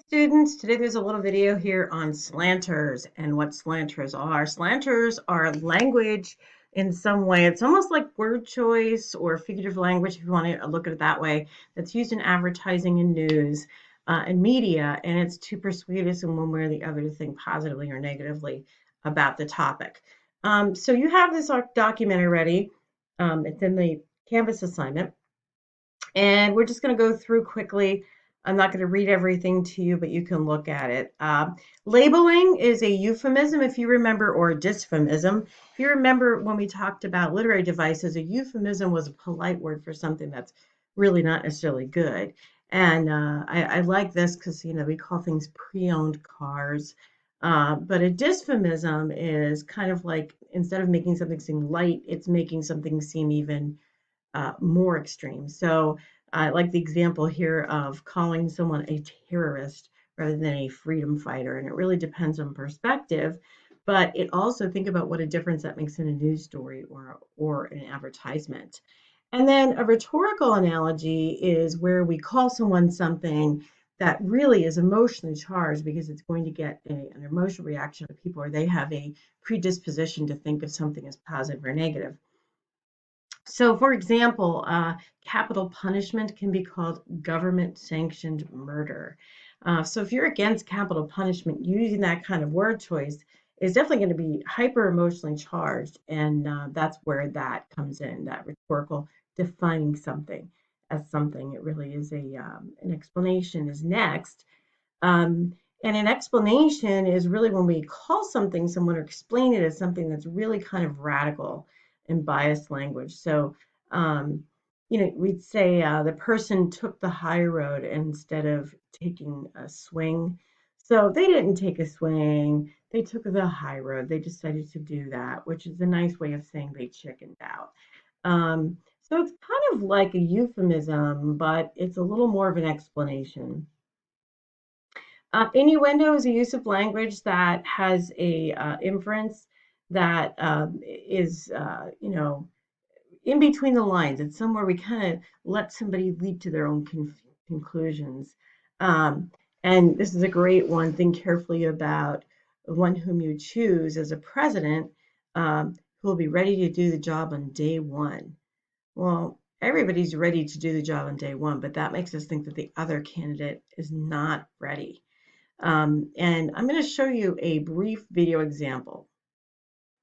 Students, today there's a little video here on slanters and what slanters are. Slanters are language in some way. It's almost like word choice or figurative language, if you want to look at it that way, that's used in advertising and news and media, and it's to persuade us in one way or the other to think positively or negatively about the topic. So you have this document already. It's in the Canvas assignment. And we're just going to go through quickly. I'm not going to read everything to you, but you can look at it. Labeling is a euphemism, if you remember, or a dysphemism. If you remember when we talked about literary devices, a euphemism was a polite word for something that's really not necessarily good. And I like this because, we call things pre-owned cars. But a dysphemism is kind of like instead of making something seem light, it's making something seem even more extreme. So, like the example here of calling someone a terrorist rather than a freedom fighter, and it really depends on perspective. But it also think about what a difference that makes in a news story or an advertisement. And then a rhetorical analogy is where we call someone something that really is emotionally charged because it's going to get an emotional reaction of people, or they have a predisposition to think of something as positive or negative. So, for example, capital punishment can be called government sanctioned murder. So, if you're against capital punishment, using that kind of word choice is definitely going to be hyper emotionally charged. And that's where that comes in, that rhetorical defining something as something. It really is an explanation is next. Um, and an explanation is really when we call something someone or explain it as something that's really kind of radical and biased language. So, um, we'd say the person took the high road instead of taking a swing. So they didn't take a swing, they took the high road. They decided to do that, which is a nice way of saying they chickened out. So it's kind of like a euphemism, but it's a little more of an explanation. Innuendo is a use of language that has a inference that is, in between the lines. It's somewhere we kind of let somebody leap to their own conclusions. Um, and this is a great one. Think carefully about the one whom you choose as a president who will be ready to do the job on day one. Well, everybody's ready to do the job on day one, but that makes us think that the other candidate is not ready. And I'm going to show you a brief video example.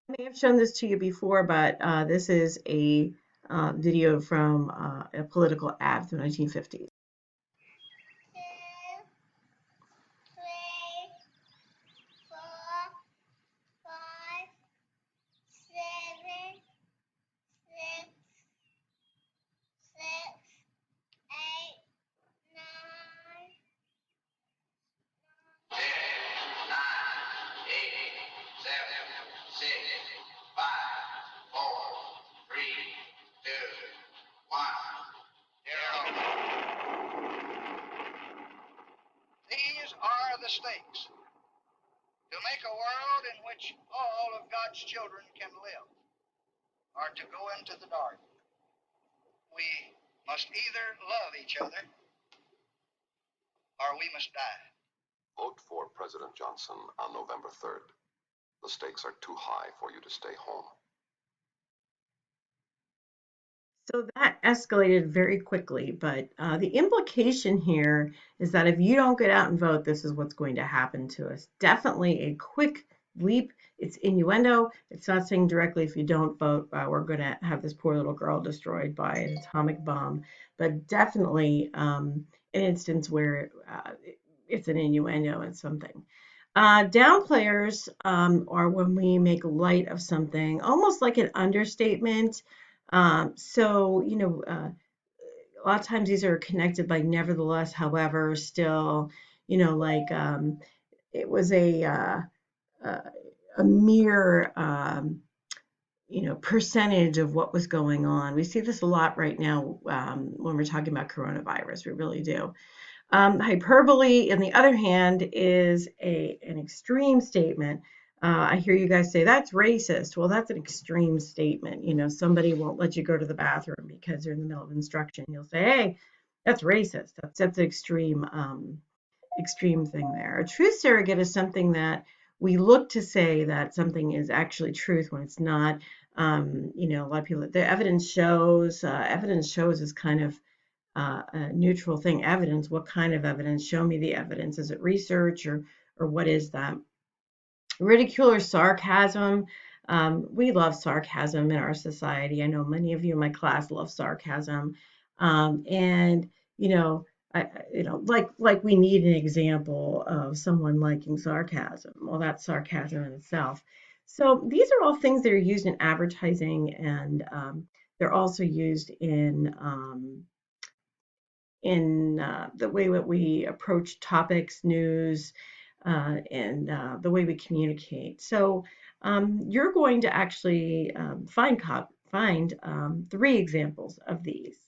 I may have shown this to you before, but this is a video from a political ad from the 1950s. These are the stakes to make a world in which all of God's children can live, or to go into the dark. We must either love each other or we must die. Vote for President Johnson on November 3rd. The stakes are too high for you to stay home. So that escalated very quickly, but the implication here is that if you don't get out and vote, this is what's going to happen to us. Definitely a quick leap. It's innuendo. It's not saying directly if you don't vote, we're going to have this poor little girl destroyed by an atomic bomb, but definitely an instance where it's an innuendo and something. Downplayers are when we make light of something, almost like an understatement. A lot of times these are connected by nevertheless, however, still, like it was uh, a mere, percentage of what was going on. We see this a lot right now when we're talking about coronavirus. We really do. Hyperbole, on the other hand, is an extreme statement. I hear you guys say that's racist. Well, that's an extreme statement. Somebody won't let you go to the bathroom because they're in the middle of instruction. You'll say, "Hey, that's racist. That's extreme." extreme thing there. A truth surrogate is something that we look to say that something is actually truth when it's not. A lot of people, the evidence shows is kind of a neutral thing. Evidence, what kind of evidence? Show me the evidence. Is it research or what is that? Ridicule or sarcasm. We love sarcasm in our society. I know many of you in my class love sarcasm, and you know, like we need an example of someone liking sarcasm. Well, that's sarcasm in itself. So these are all things that are used in advertising, and they're also used in the way that we approach topics, news, and the way we communicate. So you're going to actually find three examples of these.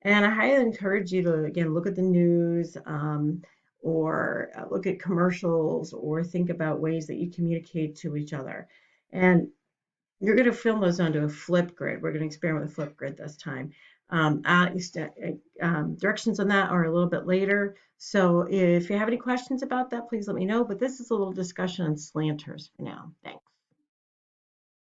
And I highly encourage you to, again, look at the news or look at commercials or think about ways that you communicate to each other. And you're going to film those onto a flip grid. We're going to experiment with a flip grid this time. Directions on that are a little bit later. So if you have any questions about that, please let me know. But this is a little discussion on slanters for now. Thanks.